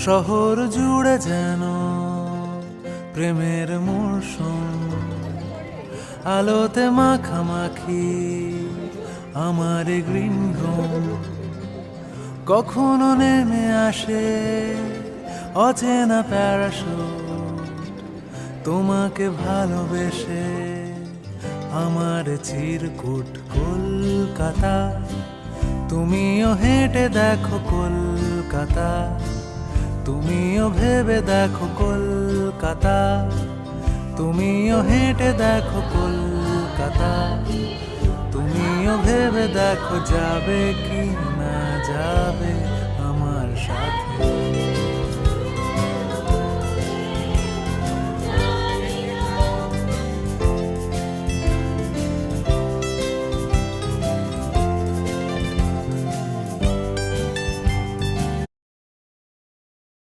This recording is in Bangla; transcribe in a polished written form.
শহর জুড়ে যেন প্রেমের মরশুম, আলোতে মাখামাখি আমার গ্রিন রুম। কখনো নেমে আসে অচেনা প্যারাশুট, তোমাকে ভালোবেসে আমার চিরকুট কলকাতা। তুমিও হেঁটে দেখো কলকাতা, তুমিও ভেবে দেখো কলকাতা, তুমিও হেঁটে দেখো কলকাতা, তুমিও ভেবে দেখো যাবে কি না যাবে।